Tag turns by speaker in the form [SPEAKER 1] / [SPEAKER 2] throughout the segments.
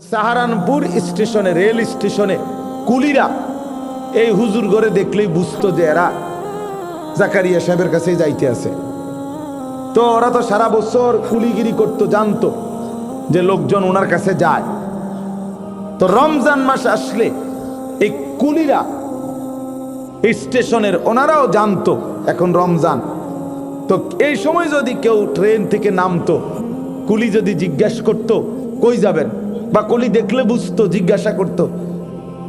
[SPEAKER 1] সাহারানপুর স্টেশনে, রেল স্টেশনে কুলিরা এই হুজুর ঘরে দেখলেই বুঝতো যে এরা জাকারিয়া সাহেবের কাছে যাইতে আছে। তো ওরা তো সারা বছর কুলিগিরি করতো, জানতো যে লোকজন ওনার কাছে যায়। তো রমজান মাস আসলে এই কুলিরা স্টেশনের ওনারাও জানতো এখন রমজান। তো এই সময় যদি কেউ ট্রেন থেকে নামতো, কুলি যদি জিজ্ঞাসা করতো কই যাবেন, বা কুলি দেখলে বুঝতো, জিজ্ঞাসা করতো,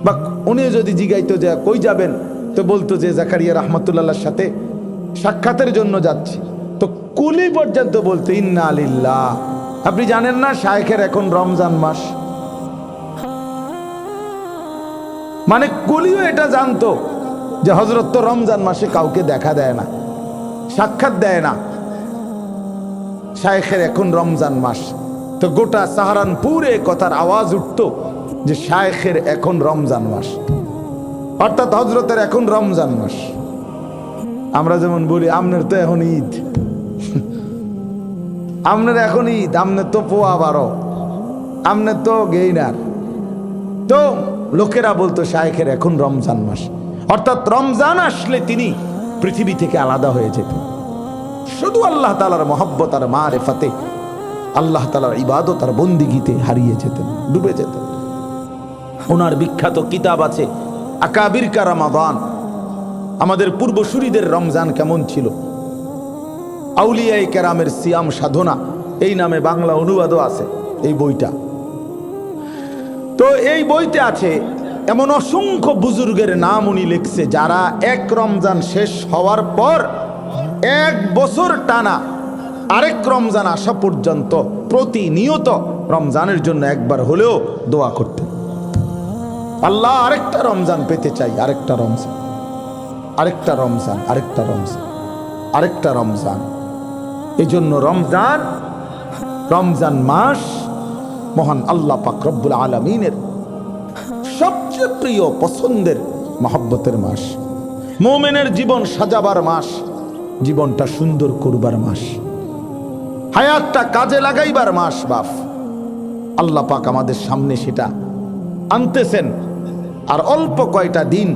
[SPEAKER 1] বা উনিও যদি জিজ্ঞাইতো যে কই যাবেন, তো বলতো যে জাকারিয়া রহমতুল্লাহর সাথে সাক্ষাতের জন্য যাচ্ছি। তো কুলি পর্যন্ত বলতো ইন্না লিল্লাহ। আপনি জানেন না শায়েখের এখন রমজান মাস? মানে কুলিও এটা জানতো যে হযরত তো রমজান মাসে কাউকে দেখা দেয় না, সাক্ষাৎ দেয় না, শায়েখের এখন রমজান মাস। তো গোটা সাহারানপুরে কথার আওয়াজ উঠতো যে শায়েখের এখন রমজান মাস, অর্থাৎ হযরতের এখন রমজান মাস। আমরা যেমন বলি আমনের তো এখন ঈদ, আমনের এখন ঈদ, আমনের তো পোয়া 12, আমনের তো গেইনার। তো লোকেরা বলতো শায়েখের এখন রমজান মাস, অর্থাৎ রমজান আসলে তিনি পৃথিবী থেকে আলাদা হয়ে যেতেন, শুধু আল্লাহ তাআলার মহব্বত আর মারিফাতে, আল্লাহ তাআলার ইবাদত আর বন্দিগিতে হারিয়ে যেতেন, ডুবে যেতেন। ওনার বিখ্যাত কিতাব আছে আকাবির কা রমাদান, আমাদের পূর্বসূরীদের রমজান কেমন ছিল, আউলিয়ায়ে কেরামের সিয়াম সাধনা, এই নামে বাংলা অনুবাদও আছে এই বইটা। তো এই বইতে আছে এমন অসংখ্য বুজুর্গের নাম উনি লিখছে, যারা এক রমজান শেষ হওয়ার পর 1 বছর টানা আরেক রমজান আসা পর্যন্ত প্রতিনিয়ত রমজানের জন্য একবার হলেও দোয়া করতেন, আল্লাহ আরেকটা রমজান পেতে চাই, আরেকটা রমজান, আরেকটা রমজান, আরেকটা রমজান, আরেকটা রমজান। এই জন্য রমজান, রমজান মাস মহান আল্লাহ পাক রব্বুল আলামিনের সবচেয়ে প্রিয় পছন্দের মহব্বতের মাস, মুমিনের জীবন সাজাবার মাস, জীবনটা সুন্দর করবার মাস, হায়াতটা কাজে লাগাইবার মাস। বাপ আল্লাহ পাক আমাদের সামনে সেটা আনতেছেন। আর অল্প কয়টা দিন,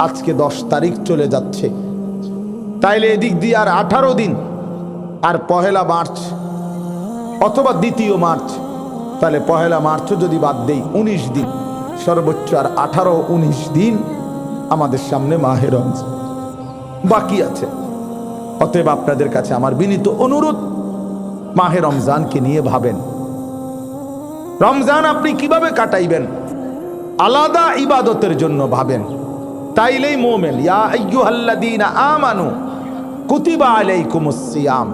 [SPEAKER 1] আজকে 10 তারিখ চলে যাচ্ছে, তাইলে এদিক দিয়ে আর 18 দিন, আর 1 মার্চ অথবা 2 মার্চ, তাহলে 1 মার্চও যদি বাদ দেই 19 দিন, সর্বোচ্চ আর 18-19 দিন আমাদের সামনে মাহে রমজান বাকি আছে। অতএব আপনাদের কাছে আমার বিনীত অনুরোধ, মাহে রমজানকে নিয়ে ভাবেন। রমজান আপনি কিভাবে কাটাইবেন, আলাদা ইবাদতের জন্য ভাবেন, তাইলেই মুমিন। ইয়া আইয়ুহাল্লাযীনা আমানু কুতিবা আলাইকুমুস সিয়াম,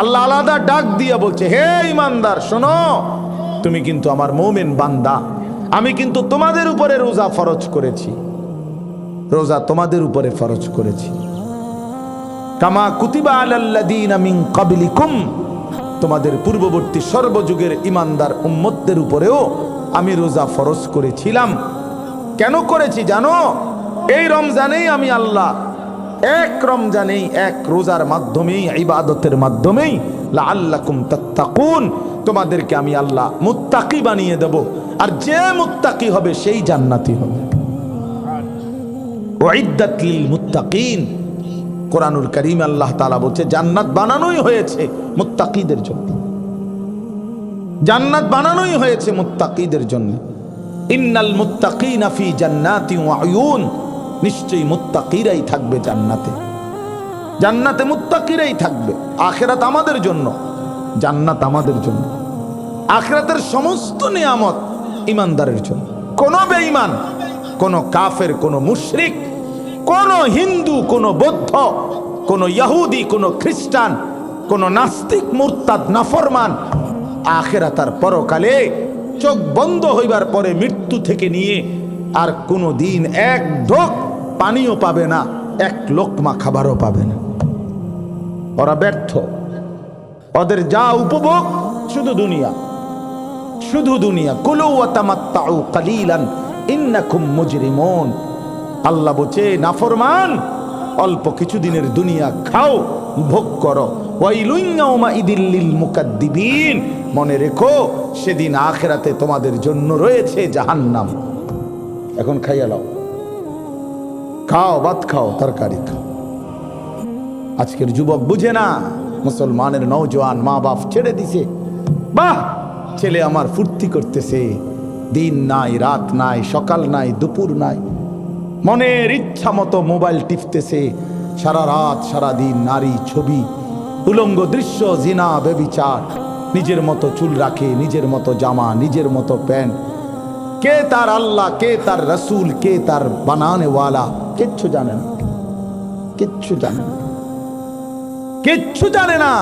[SPEAKER 1] আল্লাহ আলাদা ডাক দিয়া বলছে, হে ঈমানদার শোনো, তুমি কিন্তু আমার মুমিন বান্দা, আমি কিন্তু তোমাদের উপরে রোজা ফরজ করেছি, রোজা তোমাদের উপরে ফরজ করেছি। কামা কুতিবা আলাল্লাযীনা মিন ক্বাবলিকুম, তোমাদের পূর্ববর্তী সর্বযুগের ঈমানদার উম্মতদের উপরেও আমি রোজা ফরজ করেছিলাম। কেন করেছি জানো? এই রমজানেই আমি আল্লাহ, এক রমজানেই, এক রোজার মাধ্যমেই, ইবাদতের মাধ্যমেই, লাআল্লাকুম তাত্তাকুন, তোমাদেরকে আমি আল্লাহ মুত্তাকি বানিয়ে দেব। আর যে মুত্তাকি হবে সেই জান্নাতি হবে। উইদ্দাত লিল মুত্তাকিন, কোরআনুল কারীম আল্লাহ তাআলা বলছে জান্নাত বানানোই হয়েছে মুত্তাকিদের জন্য, জান্নাত বানানোই হয়েছে মুত্তাকিদের জন্য। ইন্নাল মুত্তাকিনা ফি জান্নাতি ওয়া উয়ুন, নিশ্চয়ই মুত্তাকিরাই থাকবে জান্নাতে, জান্নাতে মুত্তাকিরাই থাকবে। আখিরাত আমাদের জন্য, জান্নাত আমাদের জন্য। আখিরাতের সমস্ত নিয়ামত ঈমানদারের জন্য। কোন বেঈমান, কোন কাফের, কোন মুশরিক, কোন হিন্দু, কোন বৌদ্ধ, কোন ইহুদি, কোন খ্রিস্টান, কোন নাস্তিক, মুরতাদ, নাফরমান, আখিরাত আর পরকালে চোখ বন্ধ হইবার পরে মৃত্যু থেকে নিয়ে আর কোনো দিন এক ঢোক পানিও পাবে না, এক লোকমা খাবারও পাবে না। ওরা ব্যর্থ, ওদের যা উপভোগ শুধু দুনিয়া, শুধু দুনিয়া। কুলু ওয়া তামাত্তাউ কালিলান ইন্নাকুম মুজরিমুন, আল্লাহ বলছে নাফরমান, অল্প কিছুদিনের দুনিয়া খাও, ভোগ করো। ওয়াইলুন ইয়াউমা ইদিল লিল মুকাদ্দিবিন, মনে রেখো সেদিন আখিরাতে তোমাদের জন্য রয়েছে জাহান্নাম। এখন খাইয়া লাও, খাও, ভাত খাও, তরকারি খাও। আজকের যুবক বুঝে না, মুসলমানের নওজোয়ান মা বাপ ছেড়ে দিছে। বাহ, ছেলে আমার ফুর্তি করতেছে, দিন নাই, রাত নাই, সকাল নাই, দুপুর নাই, মনের ইচ্ছা মতো মোবাইল টিপতেছে, সারা রাত সারা দিন নারী ছবি, উলঙ্গ দৃশ্য, জিনা, ব্যভিচার, নিজের মতো চুল রাখে, নিজের মতো জামা, নিজের মতো প্যান্ট। কে তার আল্লাহ, কে তার রসুল, কে তার বানানেওয়ালা কিচ্ছু জানে না, কিচ্ছু জানে না, কিচ্ছু জানে না।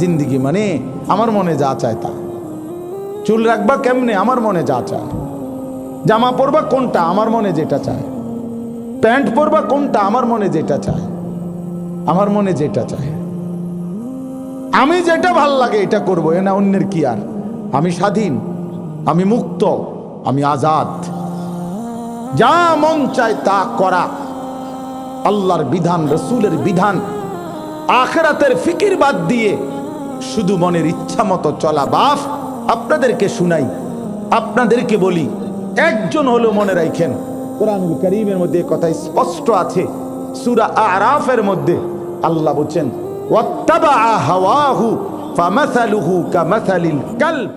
[SPEAKER 1] জিন্দিগি মানে আমার মনে যা চায় তা। চুল রাখবা কেমনে, আমার মনে যা চায়। জামা পরবা কোনটা, আমার মনে যেটা চায়। প্যান্ট পরবা কোনটা, আমার মনে যেটা চায়, আমার মনে যেটা চায়। আমি যেটা ভাল লাগে এটা করবো, এ না অন্যের কি। আর আমি স্বাধীন, আমি মুক্ত, আমি আজাদ, যা মন চায় তা করা। আল্লাহর বিধান, রসুলের বিধান, আখিরাতের ফিকির বাদ দিয়ে শুধু মনের ইচ্ছা মতো চলা। বাপ, আপনাদেরকে শুনাই, আপনাদেরকে বলি, একজন হলো মনে রাখেন, কোরআনুল কারীমের মধ্যে কথা স্পষ্ট আছে। সূরা আরাফের মধ্যে আল্লাহ বলেন, ওয়াত্তাবা হাওয়াহু ফামাসালুহু কামাসালিল কালব।